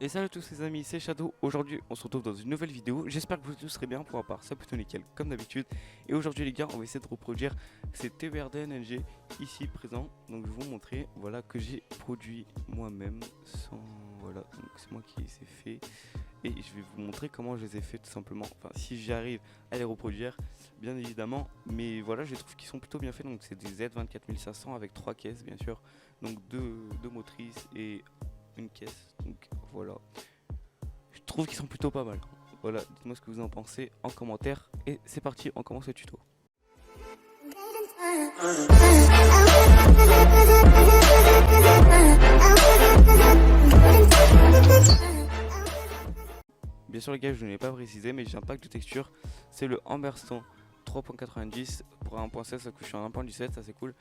Et salut à tous les amis, c'est Shadow. Aujourd'hui on se retrouve dans une nouvelle vidéo. J'espère que vous tous serez bien pour ma part, c'est plutôt nickel comme d'habitude. Et aujourd'hui les gars, on va essayer de reproduire ces TVRDNNG ici présents. Donc je vais vous montrer, voilà, que j'ai produit moi-même sans... Voilà, donc c'est moi qui les ai fait. Et je vais vous montrer comment je les ai fait tout simplement. Enfin si j'arrive à les reproduire, bien évidemment. Mais voilà, je trouve qu'ils sont plutôt bien faits. Donc c'est des Z24500 avec 3 caisses bien sûr. Donc deux motrices et une caisse, donc voilà, je trouve qu'ils sont plutôt pas mal. Voilà, dites-moi ce que vous en pensez en commentaire et c'est parti, on commence le tuto. Bien sûr les gars, je ne l'ai pas précisé, mais j'ai un pack de texture, c'est le Amberstone 3.90 pour 1.16, ça couche en 1.17, ça c'est cool.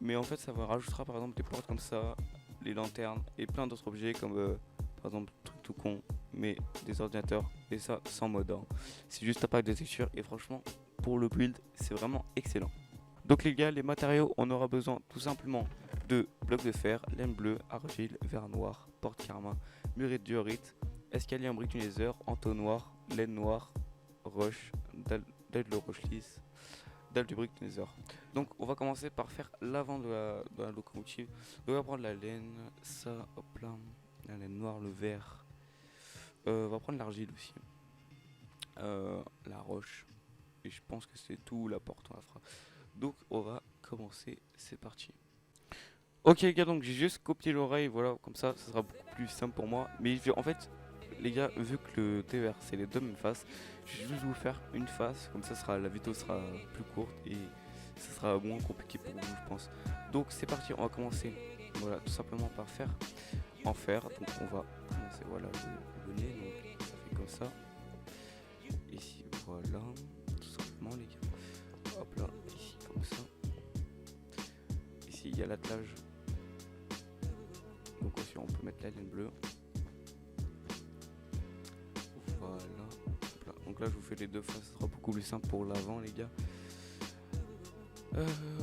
Mais en fait ça va rajoutera par exemple des portes comme ça, les lanternes et plein d'autres objets comme par exemple truc tout con mais des ordinateurs, et ça sans mode hein. C'est juste un pack de texture et franchement pour le build c'est vraiment excellent. Donc les gars, les matériaux, on aura besoin tout simplement de blocs de fer, laine bleue, argile, verre noir, porte karma, muret de diorite, escalier en brique du nether, entonnoir, laine noire, roche, dalle de roche lisse, dalle du brick nether. Donc on va commencer par faire l'avant de la locomotive. Donc on va prendre la laine, ça, hop là, la laine noire, le verre. On va prendre l'argile aussi, la roche. Et je pense que c'est tout, la porte on la fera. Donc on va commencer, c'est parti. Ok les gars, donc j'ai juste copié l'oreille, voilà, comme ça sera beaucoup plus simple pour moi. Mais en fait, les gars, vu que le TVR c'est les deux mêmes faces, je vais juste vous faire une face, comme ça la vidéo sera plus courte et ça sera moins compliqué pour vous je pense. Donc c'est parti, on va commencer, voilà, tout simplement par faire en fer. Donc on va commencer, voilà, le nez, donc ça fait comme ça. Ici, voilà, tout simplement les gars. Hop là, ici comme ça. Ici il y a l'attelage. Donc aussi on peut mettre la laine bleue. Voilà. Donc là je vous fais les deux faces, ce sera beaucoup plus simple pour l'avant les gars.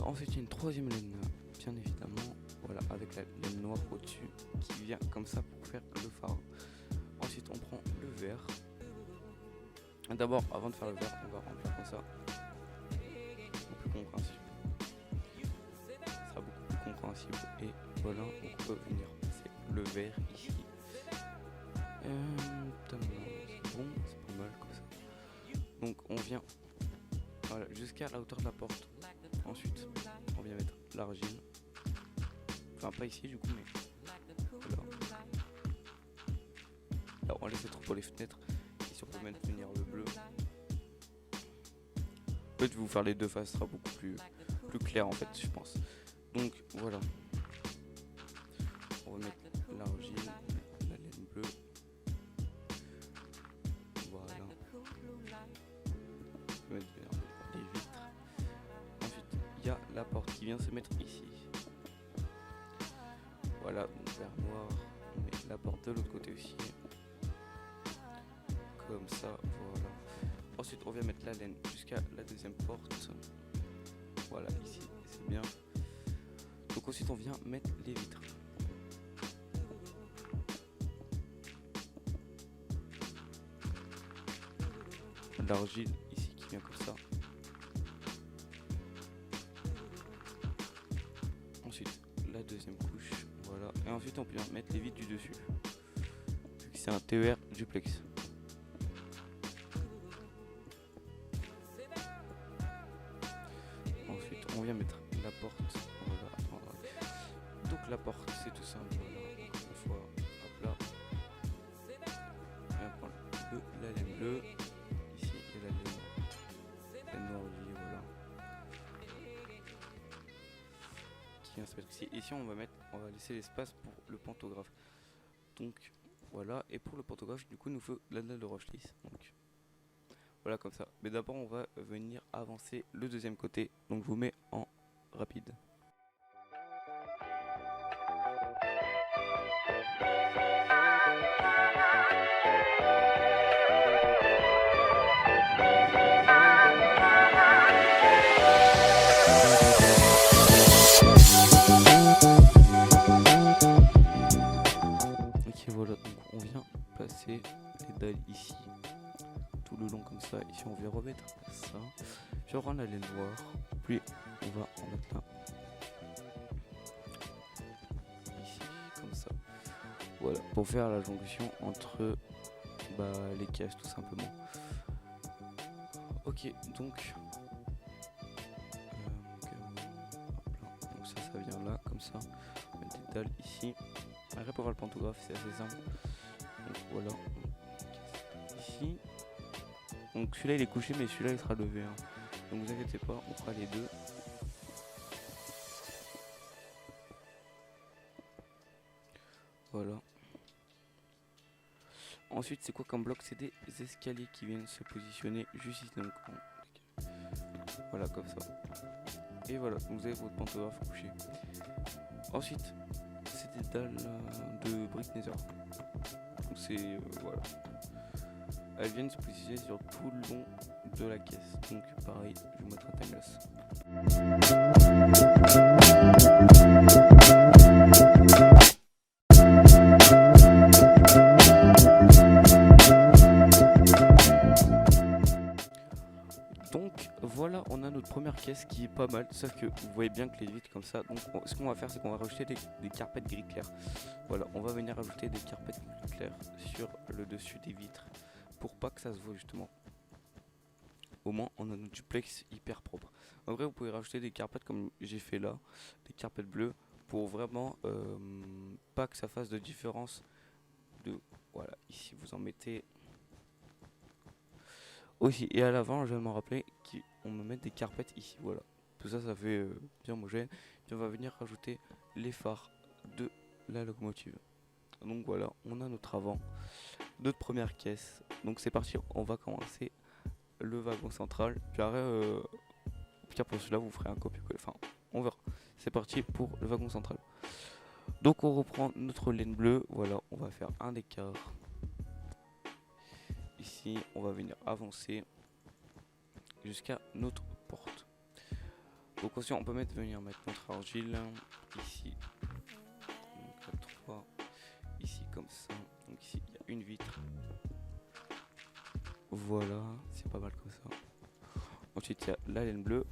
Ensuite il y a une troisième laine, bien évidemment, voilà, avec la laine noire au dessus qui vient comme ça pour faire le phare. Ensuite on prend le verre. D'abord avant de faire le verre on va remplir comme ça, beaucoup plus compréhensible, ça sera beaucoup plus compréhensible. Et voilà, on peut venir passer le verre ici. C'est bon, c'est pas mal comme ça. Donc on vient, voilà, jusqu'à la hauteur de la porte. Ensuite on vient mettre l'argile, enfin pas ici du coup, mais voilà. Là on laisse trop pour les fenêtres. Ici on peut mettre venir le bleu. Peut-être je vais vous faire les deux faces, ce sera beaucoup plus clair en fait je pense. Donc voilà, on va mettre l'argile, la laine bleue. Voilà, on peut mettre les vitres. Ensuite il y a la porte qui vient se mettre ici. Voilà, donc verre noir, on met la porte de l'autre côté aussi. Comme ça, voilà. Ensuite on vient mettre la laine jusqu'à la deuxième porte. Voilà, ici, c'est bien. Donc ensuite on vient mettre les vitres. L'argile ici qui vient comme ça. Ensuite la deuxième couche, voilà. Et ensuite on peut mettre les vitres du dessus, vu que c'est un TER duplex. Ensuite on vient mettre la porte, voilà. Donc la porte c'est tout simple, voilà. Encore une fois, hop là. On vient prendre la laine bleue. Ici il y a la laine noire aussi, voilà. Qui vient se mettre ici. Ici on va laisser l'espace pour le pantographe. Donc voilà, et pour le pantographe du coup il nous faut la dalle de roche lisse. Donc voilà comme ça. Mais d'abord on va venir avancer le deuxième côté. Donc je vous mets en rapide. Ok Ok, voilà, donc on vient placer les dalles ici, tout le long comme ça. Ici on vient remettre ça. Je vais reprendre la laine noire, puis on va en mettre là. Ici, comme ça. Voilà, pour faire la jonction entre les cases tout simplement. Ok, donc ça vient là, comme ça. On met des dalles ici. Après pour voir le pantographe, c'est assez simple. Donc voilà. Ici. Donc celui-là il est couché, mais celui-là il sera levé. Hein. Donc vous inquiétez pas, on fera les deux. Voilà. Ensuite, c'est quoi comme bloc? C'est des escaliers qui viennent se positionner juste ici. Donc, voilà, comme ça. Et voilà, donc vous avez votre pantographe couché. Ensuite, c'est des dalles de briques nether. Donc c'est voilà. Elles viennent se positionner sur tout le long de la caisse. Donc pareil, je vais mettre un timelapse. Donc voilà, on a notre première caisse qui est pas mal, sauf que vous voyez bien que les vitres comme ça. Donc ce qu'on va faire, c'est qu'on va rajouter des carpettes gris clair. Voilà, on va venir rajouter des carpettes gris clair sur le dessus des vitres pour pas que ça se voit justement. Au moins on a notre duplex hyper propre. En vrai, vous pouvez rajouter des carpettes comme j'ai fait là, des carpettes bleues pour vraiment pas que ça fasse de différence. Voilà, ici vous en mettez aussi, et à l'avant, je viens de m'en rappeler qu'on me met des carpettes ici, voilà. Tout ça, ça fait bien homogène. Puis on va venir rajouter les phares de la locomotive. Donc voilà, on a notre avant, notre première caisse. Donc c'est parti, on va commencer le wagon central. Puis après, pour cela, vous ferez un copier-coller. Enfin, on verra. C'est parti pour le wagon central. Donc on reprend notre laine bleue. Voilà, on va faire un écart. Ici, on va venir avancer jusqu'à notre porte. Donc aussi, on peut venir mettre notre argile ici. Donc à 3, ici comme ça. Donc ici, il y a une vitre. Voilà, c'est pas mal comme ça. Ensuite, il y a la laine bleue.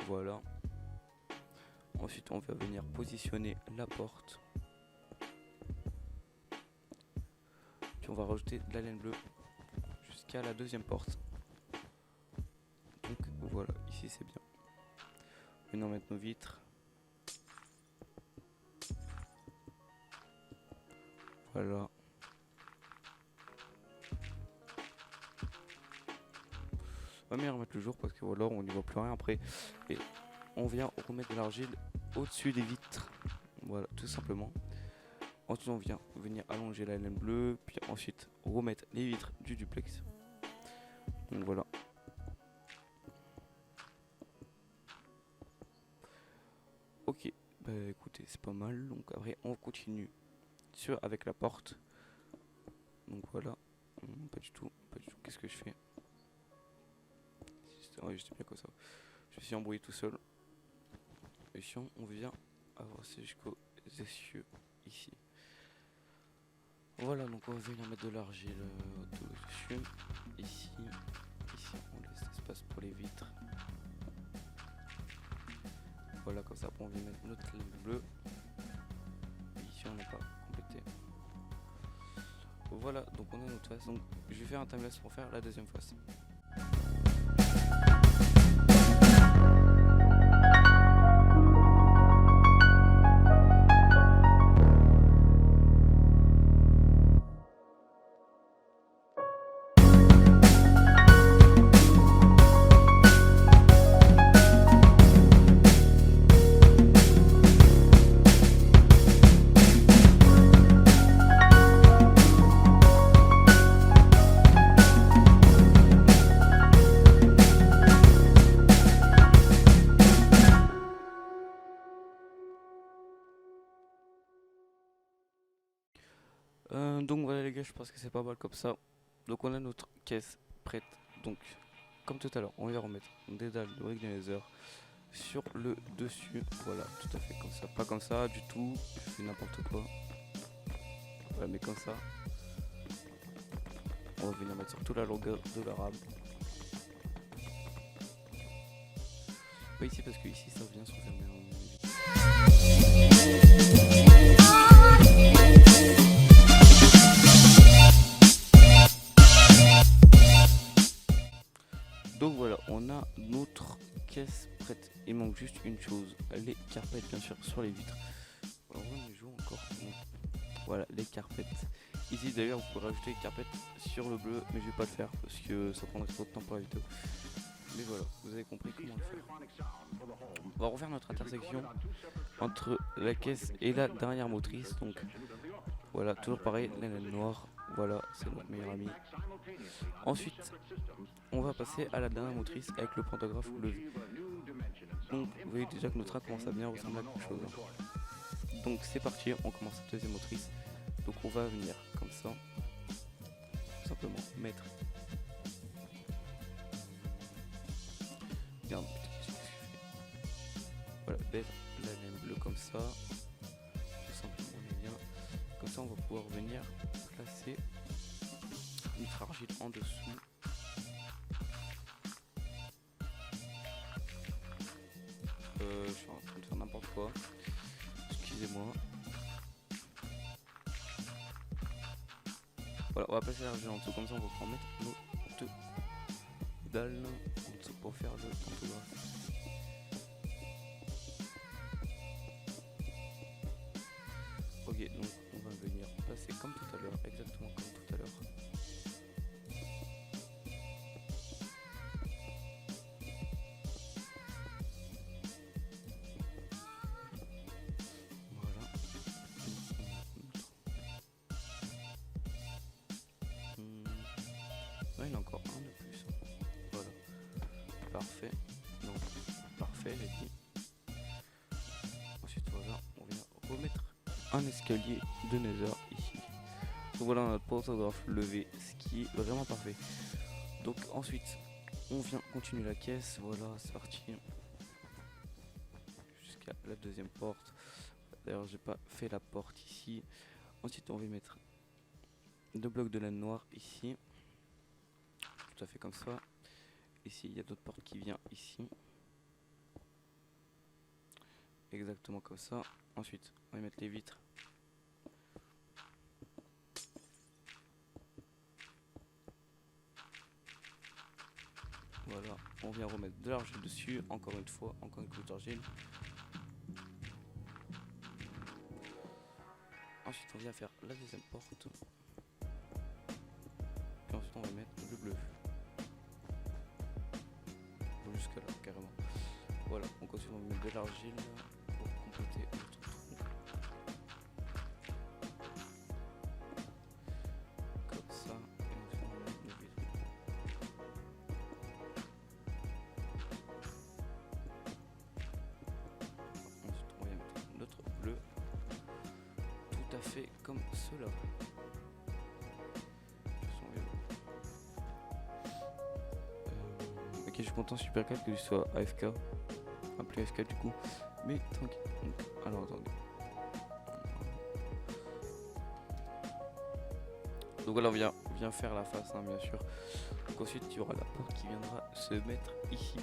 Voilà. Ensuite, on va venir positionner la porte. Puis on va rajouter de la laine bleue jusqu'à la deuxième porte. Donc voilà, ici c'est bien. Maintenant mettre nos vitres. Voilà. On va bien remettre le jour parce que voilà, on n'y voit plus rien après. Et on vient remettre de l'argile au-dessus des vitres. Voilà, tout simplement. Ensuite, on vient venir allonger la laine bleue. Puis ensuite, remettre les vitres du duplex. Donc voilà. Ok, bah écoutez, c'est pas mal. Donc après, on continue avec la porte. Donc voilà. Pas du tout, pas du tout. Qu'est-ce que je fais? Ouais, j'étais bien comme ça. Je me suis embrouillé tout seul. Et ici, on vient avancer jusqu'aux essieux ici. Voilà, donc on va venir mettre de l'argile au-dessus. Ici, on laisse l'espace pour les vitres. Voilà, comme ça, on vient mettre notre laine bleue. Et ici, on n'a pas complété. Voilà, donc on a notre face. Donc, je vais faire un timelapse pour faire la deuxième face. Donc voilà les gars, je pense que c'est pas mal comme ça. Donc on a notre caisse prête. Donc comme tout à l'heure, on va remettre des dalles de briques de nether sur le dessus. Voilà, tout à fait comme ça. Pas comme ça du tout, je fais n'importe quoi. la met comme ça. On va venir mettre sur toute la longueur de la rame. Pas ici parce que ici ça vient se refermer. Donc voilà, on a notre caisse prête. Il manque juste une chose, les carpettes bien sûr sur les vitres. Alors on les joue encore. Voilà, les carpettes. Ici d'ailleurs vous pouvez rajouter les carpettes sur le bleu, mais je vais pas le faire parce que ça prendrait trop de temps pour la vidéo. Mais voilà, vous avez compris comment le faire. On va refaire notre intersection entre la caisse et la dernière motrice. Donc voilà, toujours pareil, la laine noire. Voilà, c'est notre meilleur ami. Ensuite, on va passer à la dernière motrice avec le pantographe levé. Donc vous voyez déjà que notre train commence à bien ressembler à quelque chose. Donc c'est parti, on commence la deuxième motrice. Donc on va venir comme ça, tout simplement mettre. Regarde, voilà, mettre la laine bleue comme ça. Tout simplement on est bien. Comme ça on va pouvoir venir placer notre argile en dessous. Je suis en train de faire n'importe quoi. Excusez-moi. Voilà, on va placer l'argile en dessous, comme ça on va pouvoir mettre nos deux dalles en dessous pour faire le pantographe. Ok, donc on va venir placer comme tout à l'heure, exactement comme tout à l'heure. Il y en a encore un de plus. Voilà. Parfait. Donc, parfait, j'ai dit. Ensuite, voilà, on vient remettre un escalier de Nether ici. Donc voilà notre pantographe levé, ce qui est vraiment parfait. Donc ensuite, on vient continuer la caisse. Voilà, c'est parti. Jusqu'à la deuxième porte. D'ailleurs, j'ai pas fait la porte ici. Ensuite, on va mettre deux blocs de laine noire ici. Tout à fait comme ça. Ici il y a d'autres portes qui viennent ici. Exactement comme ça. Ensuite on va mettre les vitres. Voilà, on vient remettre de l'argile dessus. Encore une fois, encore une couche d'argile. Ensuite on vient faire la deuxième porte. Et ensuite on va mettre le bleu. Jusque là carrément. Voilà, on continue à mettre de l'argile pour compléter notre trou. Comme ça, et ensuite on va mettre nos vitres. Ensuite on va mettre notre bleu. Tout à fait comme cela. Ok, je suis content super calme que je sois AFK. Appelé AFK du coup. Mais tranquille. Alors attendez. Donc voilà, on vient faire la face, hein, bien sûr. Donc ensuite il y aura la porte qui viendra se mettre ici.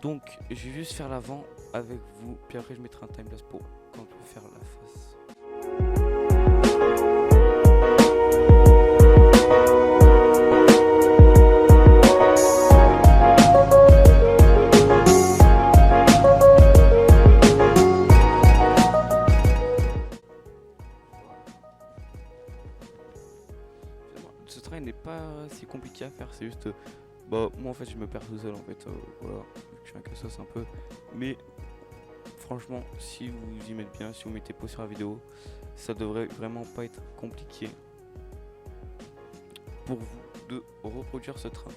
Donc je vais juste faire l'avant avec vous. Puis après je mettrai un timelapse pour quand je vais faire la face. Ce train n'est pas si compliqué à faire, c'est juste bah moi en fait je me perds tout seul en fait, voilà, je suis un cassos un peu, mais franchement si vous y mettez bien, si vous mettez pause sur la vidéo, ça devrait vraiment pas être compliqué pour vous de reproduire ce train.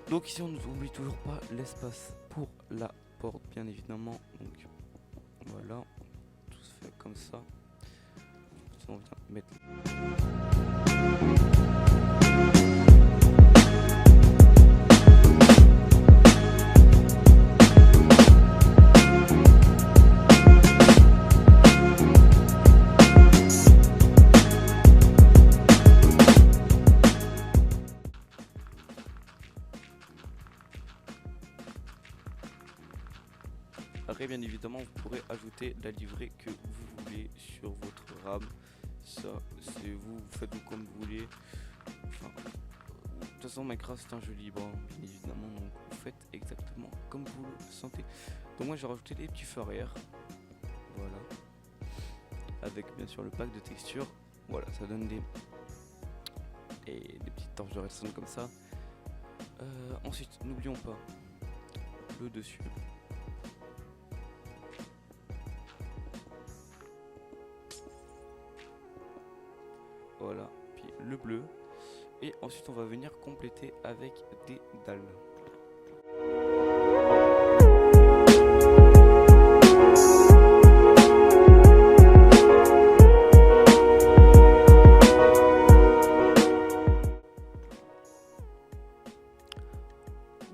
Donc ici on n'oublie toujours pas l'espace pour la porte bien évidemment, donc voilà, tout se fait comme ça. On vient mettre évidemment vous pourrez ajouter la livrée que vous voulez sur votre RAM. Ça c'est vous faites comme vous voulez. Enfin, de toute façon Minecraft c'est un jeu libre bien évidemment, donc vous faites exactement comme vous le sentez. Donc moi j'ai rajouté des petits feux arrière, voilà, avec bien sûr le pack de texture. Voilà, ça donne des petites torches de redstone comme ça. Ensuite n'oublions pas le dessus. Voilà, puis le bleu. Et ensuite on va venir compléter avec des dalles.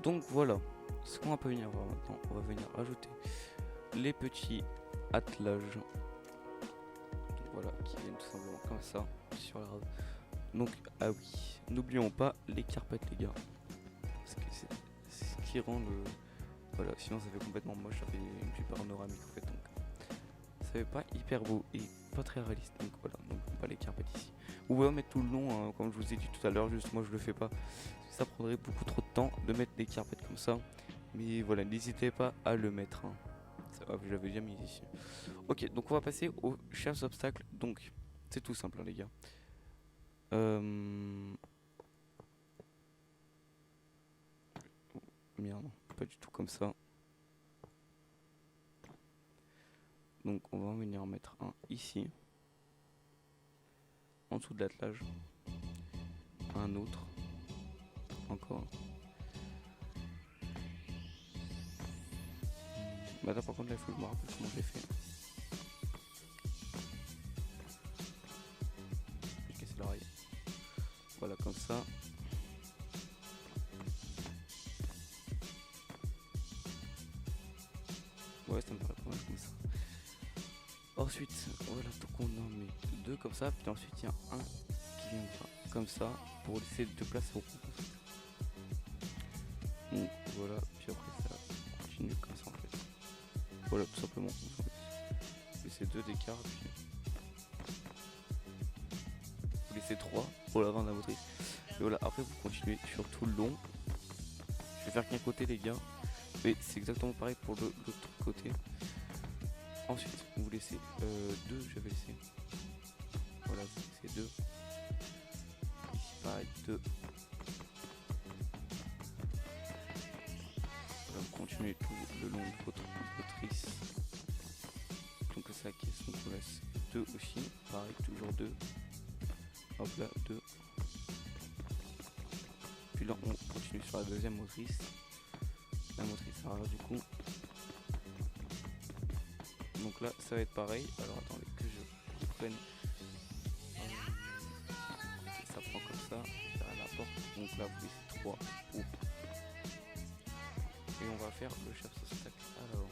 Donc voilà, ce qu'on va pas venir voir maintenant, on va venir ajouter les petits attelages. Donc voilà, qui viennent tout simplement comme ça sur la robe. Donc ah oui, n'oublions pas les carpettes les gars, parce que c'est ce qui rend le... Voilà, sinon ça fait complètement moche, ça fait une petite panoramique en fait, donc ça fait pas hyper beau et pas très réaliste. Donc voilà, donc pas les carpettes ici. Vous pouvez mettre tout le long, hein, comme je vous ai dit tout à l'heure, juste moi je le fais pas, ça prendrait beaucoup trop de temps de mettre des carpettes comme ça. Mais voilà, n'hésitez pas à le mettre, hein. Je l'avais déjà mis ici. Ok, donc on va passer aux chefs obstacles. Donc c'est tout simple hein, les gars. Merde, pas du tout comme ça. Donc on va venir en mettre un ici, en dessous de l'attelage. Un autre, encore. Bah là par contre là il faut que je me rappelle comment je l'ai fait. J'ai cassé l'oreille. Voilà comme ça. Ouais ça me paraît pas mal comme ça. Ensuite voilà, donc on en met deux comme ça. Puis ensuite il y a un qui viendra comme ça pour laisser deux places au rond. Donc voilà, puis après ça continue comme ça en fait. Voilà tout simplement. Vous laissez deux d'écart puis vous laissez trois pour la vente de la motrice. Et voilà, après vous continuez sur tout le long. Je vais faire qu'un côté les gars, mais c'est exactement pareil pour l'autre côté. Ensuite vous laissez deux, j'avais laissé. Voilà, vous laissez deux. Ici pareil, deux. Voilà, vous continuez tout le long de votre motrice. Donc ça qui est, donc on laisse deux aussi, pareil, toujours deux. Hop là, deux. Puis là on continue sur la deuxième motrice. La motrice arrière du coup. Donc là ça va être pareil. Alors attendez que je prenne. Ça prend comme ça, derrière la porte. Donc là vous laissez 3 ou. Et on va faire le chef obstacle à l'avant.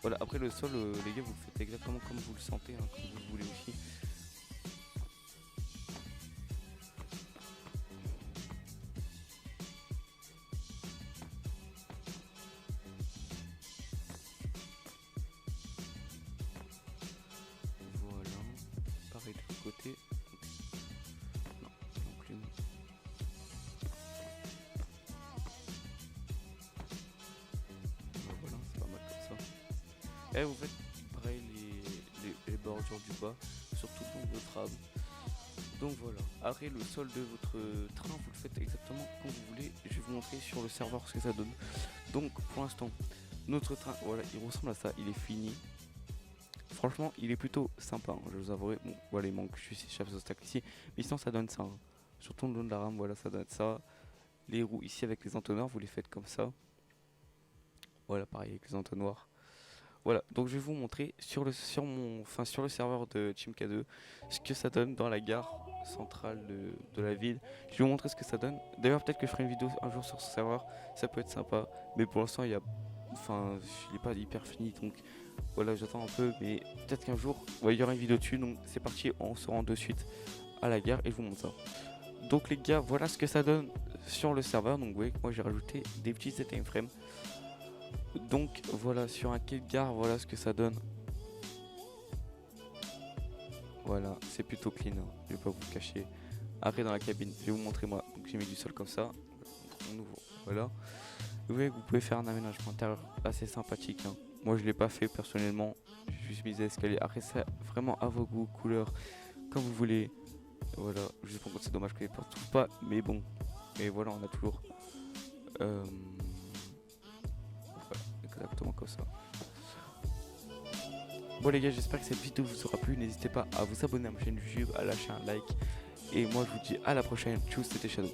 Voilà, après le sol les gars vous le faites exactement comme vous le sentez, hein, comme vous voulez aussi. Voilà, pareil de l'autre côté. Non, plus. Voilà, c'est pas mal comme ça. Et vous faites pareil les bordures du bas, surtout pour votre âme. Donc voilà, après le sol de votre train, vous le faites exactement comme vous voulez. Je vais vous montrer sur le serveur ce que ça donne. Donc pour l'instant, notre train, voilà, il ressemble à ça, il est fini. Franchement, il est plutôt sympa, hein, je vous avouerai. Bon, voilà, il manque juste chef d'obstacle ici. Mais sinon, ça donne ça. Hein. Surtout le long de la rame, voilà, ça donne ça. Les roues ici avec les entonnoirs, vous les faites comme ça. Voilà, pareil avec les entonnoirs. Voilà, donc je vais vous montrer sur le serveur de TeamK2 ce que ça donne dans la gare centrale de la ville. Je vais vous montrer ce que ça donne. D'ailleurs, peut-être que je ferai une vidéo un jour sur ce serveur, ça peut être sympa. Mais pour l'instant, il n'est pas hyper fini, donc voilà, j'attends un peu. Mais peut-être qu'un jour, il y aura une vidéo dessus. Donc c'est parti, on se rend de suite à la gare et je vous montre ça. Donc les gars, voilà ce que ça donne sur le serveur. Donc vous voyez que moi j'ai rajouté des petits time frames. Donc voilà, sur un quai de gare, voilà ce que ça donne. Voilà, c'est plutôt clean, hein. Je vais pas vous le cacher. Après dans la cabine, je vais vous montrer moi. Donc j'ai mis du sol comme ça. On ouvre, voilà. Vous voyez que vous pouvez faire un aménagement intérieur assez sympathique, hein. Moi je l'ai pas fait personnellement. J'ai juste mis des escaliers. Après c'est vraiment à vos goûts, couleurs, comme vous voulez. Voilà, juste pour c'est dommage que les portes s'ouvrent pas, mais bon. Et voilà, on a toujours voilà, exactement comme ça. Bon les gars, j'espère que cette vidéo vous aura plu. N'hésitez pas à vous abonner à ma chaîne YouTube, à lâcher un like. Et moi je vous dis à la prochaine. Tchuss, c'était Shadow.